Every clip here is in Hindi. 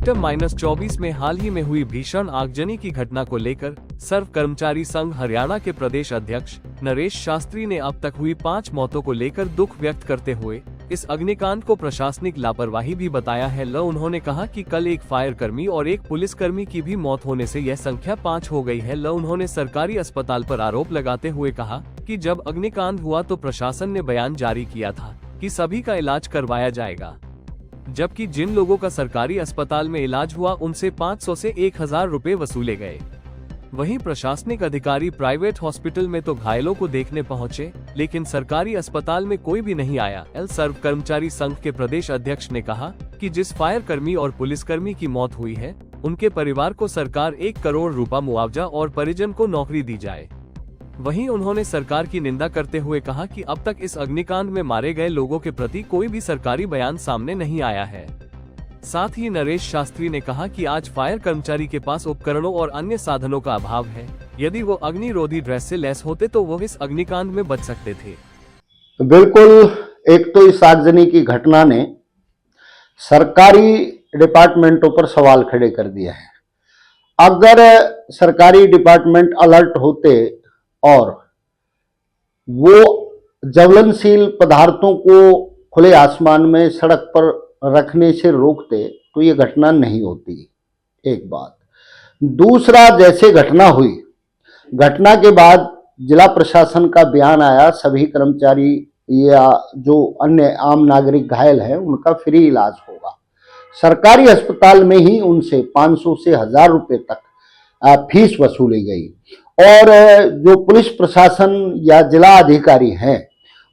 सेक्टर -24 में हाल ही में हुई भीषण आगजनी की घटना को लेकर सर्व कर्मचारी संघ हरियाणा के प्रदेश अध्यक्ष नरेश शास्त्री ने अब तक हुई 5 मौतों को लेकर दुख व्यक्त करते हुए इस अग्निकांड को प्रशासनिक लापरवाही भी बताया है। उन्होंने कहा कि कल एक फायर कर्मी और एक पुलिसकर्मी की भी मौत होने से यह संख्या 5 हो गई है। उन्होंने सरकारी अस्पताल पर आरोप लगाते हुए कहा कि जब अग्निकांड हुआ तो प्रशासन ने बयान जारी किया था कि सभी का इलाज करवाया जाएगा, जबकि जिन लोगों का सरकारी अस्पताल में इलाज हुआ उनसे 500 से 1000 रुपए वसूले गए। वहीं प्रशासनिक अधिकारी प्राइवेट हॉस्पिटल में तो घायलों को देखने पहुंचे, लेकिन सरकारी अस्पताल में कोई भी नहीं आया। सर्व कर्मचारी संघ के प्रदेश अध्यक्ष ने कहा कि जिस फायर कर्मी और पुलिसकर्मी की मौत हुई है उनके परिवार को सरकार 1 करोड़ रुपया मुआवजा और परिजन को नौकरी दी जाए। वहीं उन्होंने सरकार की निंदा करते हुए कहा कि अब तक इस अग्निकांड में मारे गए लोगों के प्रति कोई भी सरकारी बयान सामने नहीं आया है। साथ ही नरेश शास्त्री ने कहा कि आज फायर कर्मचारी के पास उपकरणों और अन्य साधनों का अभाव है। यदि वो अग्निरोधी ड्रेस से लैस होते तो वो इस अग्निकांड में बच सकते थे। बिल्कुल, एक तो इस आगजनी की घटना ने सरकारी डिपार्टमेंटों पर सवाल खड़े कर दिया है। अगर सरकारी डिपार्टमेंट अलर्ट होते और वो ज्वलनशील पदार्थों को खुले आसमान में सड़क पर रखने से रोकते तो ये घटना नहीं होती। एक बात। दूसरा, जैसे घटना हुई, घटना के बाद जिला प्रशासन का बयान आया, सभी कर्मचारी या जो अन्य आम नागरिक घायल हैं उनका फ्री इलाज होगा। सरकारी अस्पताल में ही उनसे 500 से 1000 रुपए तक फीस वसूली गई और जो पुलिस प्रशासन या जिला अधिकारी हैं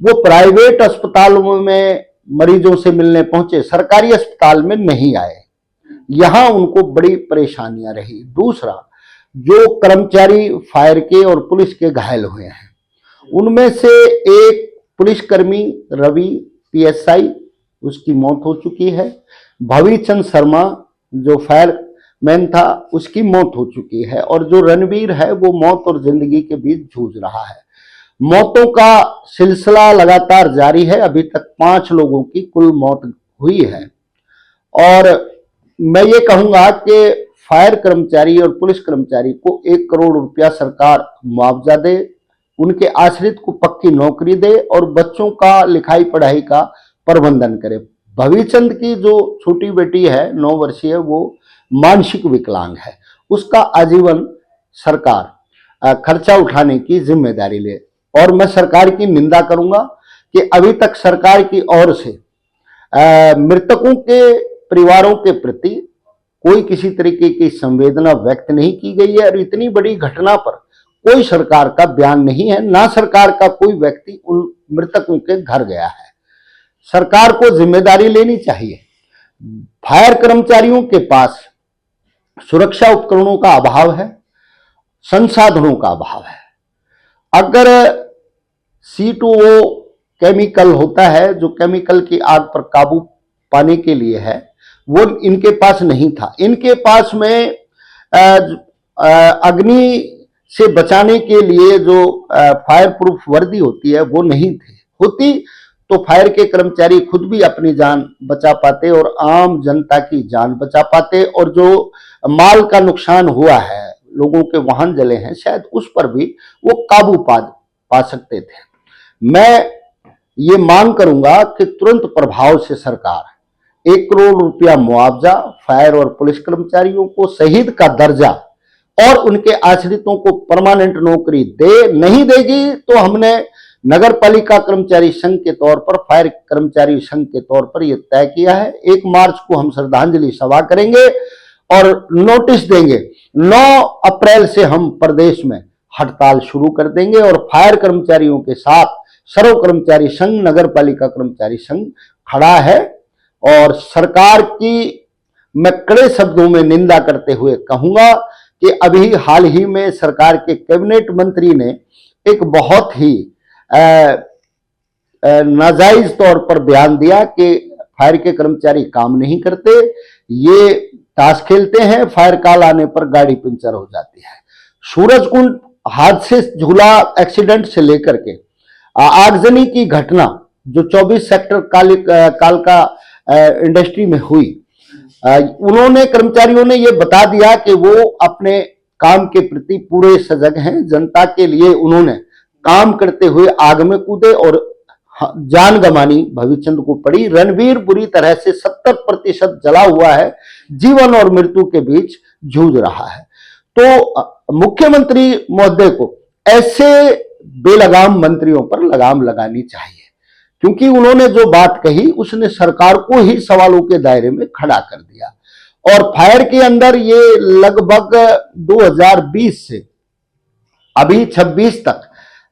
वो प्राइवेट अस्पतालों में मरीजों से मिलने पहुंचे, सरकारी अस्पताल में नहीं आए। यहां उनको बड़ी परेशानियां रही। दूसरा, जो कर्मचारी फायर के और पुलिस के घायल हुए हैं उनमें से एक पुलिसकर्मी रवि PSI, उसकी मौत हो चुकी है। भविचंद शर्मा जो फायरमैन था उसकी मौत हो चुकी है और जो रणवीर है वो मौत और जिंदगी के बीच जूझ रहा है। मौतों का सिलसिला लगातार जारी है। अभी तक 5 लोगों की कुल मौत हुई है और मैं ये कहूंगा कि फायर कर्मचारी और पुलिस कर्मचारी को 1 करोड़ रुपया सरकार मुआवजा दे, उनके आश्रित को पक्की नौकरी दे और बच्चों का लिखाई पढ़ाई का प्रबंधन करे। भविचंद की जो छोटी बेटी है 9 वर्षीय, वो मानसिक विकलांग है, उसका आजीवन सरकार खर्चा उठाने की जिम्मेदारी ले। और मैं सरकार की निंदा करूंगा कि अभी तक सरकार की ओर से मृतकों के परिवारों के प्रति कोई किसी तरीके की संवेदना व्यक्त नहीं की गई है और इतनी बड़ी घटना पर कोई सरकार का बयान नहीं है, ना सरकार का कोई व्यक्ति उन मृतकों के घर गया है। सरकार को जिम्मेदारी लेनी चाहिए। फायर कर्मचारियों के पास सुरक्षा उपकरणों का अभाव है, संसाधनों का अभाव है। अगर C2O केमिकल होता है जो केमिकल की आग पर काबू पाने के लिए है, वो इनके पास नहीं था। इनके पास में अग्नि से बचाने के लिए जो फायर प्रूफ वर्दी होती है वो नहीं थी। होती तो फायर के कर्मचारी खुद भी अपनी जान बचा पाते और आम जनता की जान बचा पाते और जो माल का नुकसान हुआ है, लोगों के वाहन जले हैं, शायद उस पर भी वो काबू पा सकते थे। मैं ये मांग करूंगा कि तुरंत प्रभाव से सरकार 1 करोड़ रुपया मुआवजा फायर और पुलिस कर्मचारियों को शहीद का दर्जा और उनके आश्रितों को परमानेंट नौकरी दे। नहीं देगी तो हमने नगर पालिका कर्मचारी संघ के तौर पर, फायर कर्मचारी संघ के तौर पर यह तय किया है। 1 मार्च को हम श्रद्धांजलि सभा करेंगे और नोटिस देंगे। 9 अप्रैल से हम प्रदेश में हड़ताल शुरू कर देंगे और फायर कर्मचारियों के साथ सर्व कर्मचारी संघ, नगर पालिका कर्मचारी संघ खड़ा है। और सरकार की मैं कड़े शब्दों में निंदा करते हुए कहूंगा कि अभी हाल ही में सरकार के कैबिनेट मंत्री ने एक बहुत ही नाजायज तौर पर बयान दिया कि फायर के कर्मचारी काम नहीं करते, ये ताश खेलते हैं, फायर कॉल आने पर गाड़ी पंचर हो जाती है। सूरजकुंड हादसे झूला एक्सीडेंट से लेकर के आगजनी की घटना जो 24 सेक्टर कालका इंडस्ट्री में हुई, उन्होंने कर्मचारियों ने ये बता दिया कि वो अपने काम के प्रति पूरे सजग हैं। जनता के लिए उन्होंने काम करते हुए आग में कूदे और जान गंवानी भविचंद को पड़ी। रणवीर बुरी तरह से 70% जला हुआ है, जीवन और मृत्यु के बीच जूझ रहा है। तो मुख्यमंत्री महोदय को ऐसे बेलगाम मंत्रियों पर लगाम लगानी चाहिए, क्योंकि उन्होंने जो बात कही उसने सरकार को ही सवालों के दायरे में खड़ा कर दिया। और फायर के अंदर ये लगभग 2020 से अभी 26 तक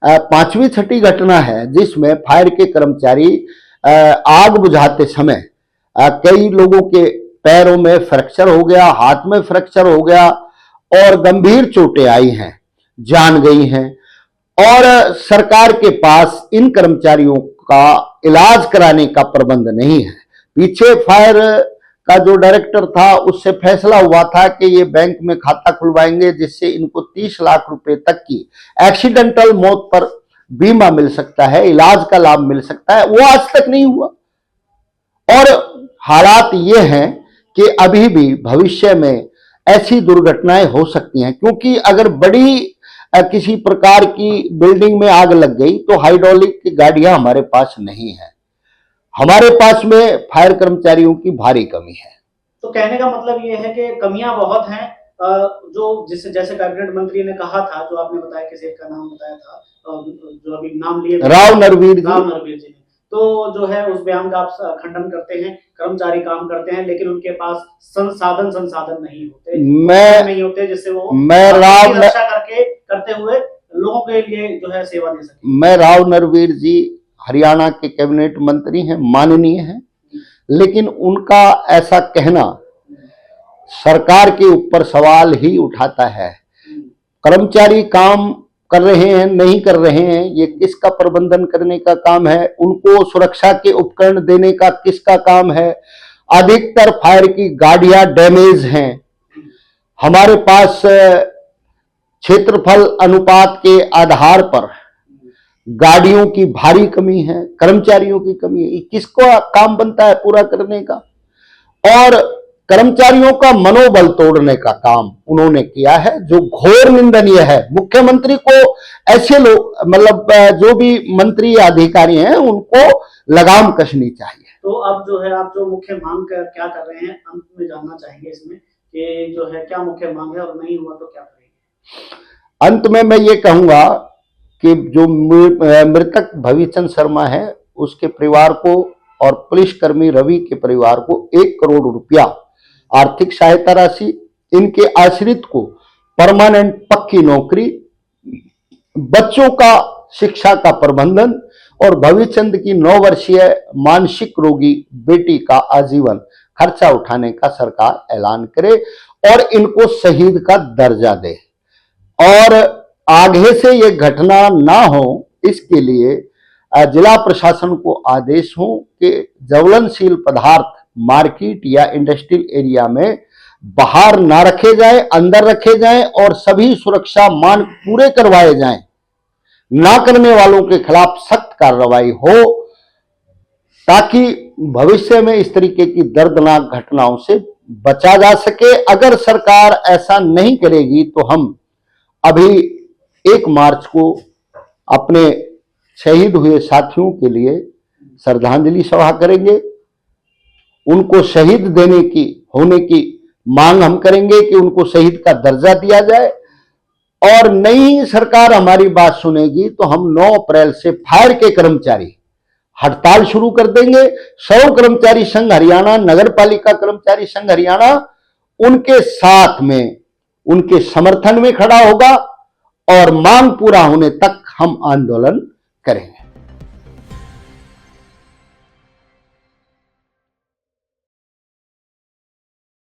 पांचवी छठी घटना है जिसमें फायर के कर्मचारी आग बुझाते समय कई लोगों के पैरों में फ्रैक्चर हो गया, हाथ में फ्रैक्चर हो गया और गंभीर चोटें आई हैं, जान गई हैं। और सरकार के पास इन कर्मचारियों का इलाज कराने का प्रबंध नहीं है। पीछे फायर का जो डायरेक्टर था उससे फैसला हुआ था कि ये बैंक में खाता खुलवाएंगे जिससे इनको 30 लाख रुपए तक की एक्सीडेंटल मौत पर बीमा मिल सकता है, इलाज का लाभ मिल सकता है, वो आज तक नहीं हुआ। और हालात ये हैं कि अभी भी भविष्य में ऐसी दुर्घटनाएं हो सकती हैं, क्योंकि अगर बड़ी किसी प्रकार की बिल्डिंग में आग लग गई तो हाइड्रोलिक की गाड़ियां हमारे पास नहीं है, हमारे पास में फायर कर्मचारियों की भारी कमी है। तो कहने का मतलब ये है कि कमियां बहुत हैं, जो जैसे कैबिनेट मंत्री ने कहा था, जो आपने बताया, किसी का नाम बताया था, जो अभी नाम लिए राव नरवीर जी ने, तो जो है उस बयान का आप खंडन करते हैं। कर्मचारी काम करते हैं लेकिन उनके पास संसाधन नहीं होते जिससे वो रक्षा करते हुए लोगों के लिए जो है सेवा दे सके। मैं राव नरवीर जी हरियाणा के कैबिनेट मंत्री हैं, माननीय हैं, लेकिन उनका ऐसा कहना सरकार के ऊपर सवाल ही उठाता है। कर्मचारी काम कर रहे हैं, नहीं कर रहे हैं, ये किसका प्रबंधन करने का काम है? उनको सुरक्षा के उपकरण देने का किसका काम है? अधिकतर फायर की गाड़ियां डैमेज हैं। हमारे पास क्षेत्रफल अनुपात के आधार पर गाड़ियों की भारी कमी है, कर्मचारियों की कमी है। किसको काम बनता है पूरा करने का? और कर्मचारियों का मनोबल तोड़ने का काम उन्होंने किया है, जो घोर निंदनीय है। मुख्यमंत्री को ऐसे लोग, मतलब जो भी मंत्री या अधिकारी हैं, उनको लगाम कसनी चाहिए। तो अब जो है आप जो मुख्य मांग क्या कर रहे हैं, अंत में जानना चाहेंगे इसमें कि जो है क्या मुख्य मांग है और नहीं हुआ तो क्या करेंगे? अंत में मैं ये कहूंगा कि जो मृतक भविचंद शर्मा है उसके परिवार को और पुलिसकर्मी रवि के परिवार को 1 करोड़ रुपया आर्थिक सहायता राशि, इनके आश्रित को परमानेंट पक्की नौकरी, बच्चों का शिक्षा का प्रबंधन और भविचंद की 9 वर्षीय मानसिक रोगी बेटी का आजीवन खर्चा उठाने का सरकार ऐलान करे और इनको शहीद का दर्जा दे। और आगे से ये घटना ना हो इसके लिए जिला प्रशासन को आदेश हो कि ज्वलनशील पदार्थ मार्केट या इंडस्ट्रियल एरिया में बाहर ना रखे जाए, अंदर रखे जाएं और सभी सुरक्षा मानक पूरे करवाए जाएं। ना करने वालों के खिलाफ सख्त कार्रवाई हो, ताकि भविष्य में इस तरीके की दर्दनाक घटनाओं से बचा जा सके। अगर सरकार ऐसा नहीं करेगी तो हम अभी 1 मार्च को अपने शहीद हुए साथियों के लिए श्रद्धांजलि सभा करेंगे। उनको शहीद होने की मांग हम करेंगे कि उनको शहीद का दर्जा दिया जाए। और नई सरकार हमारी बात सुनेगी तो हम 9 अप्रैल से फायर के कर्मचारी हड़ताल शुरू कर देंगे। 100 कर्मचारी संघ हरियाणा, नगर पालिका कर्मचारी संघ हरियाणा उनके साथ में, उनके समर्थन में खड़ा होगा और मांग पूरा होने तक हम आंदोलन करेंगे।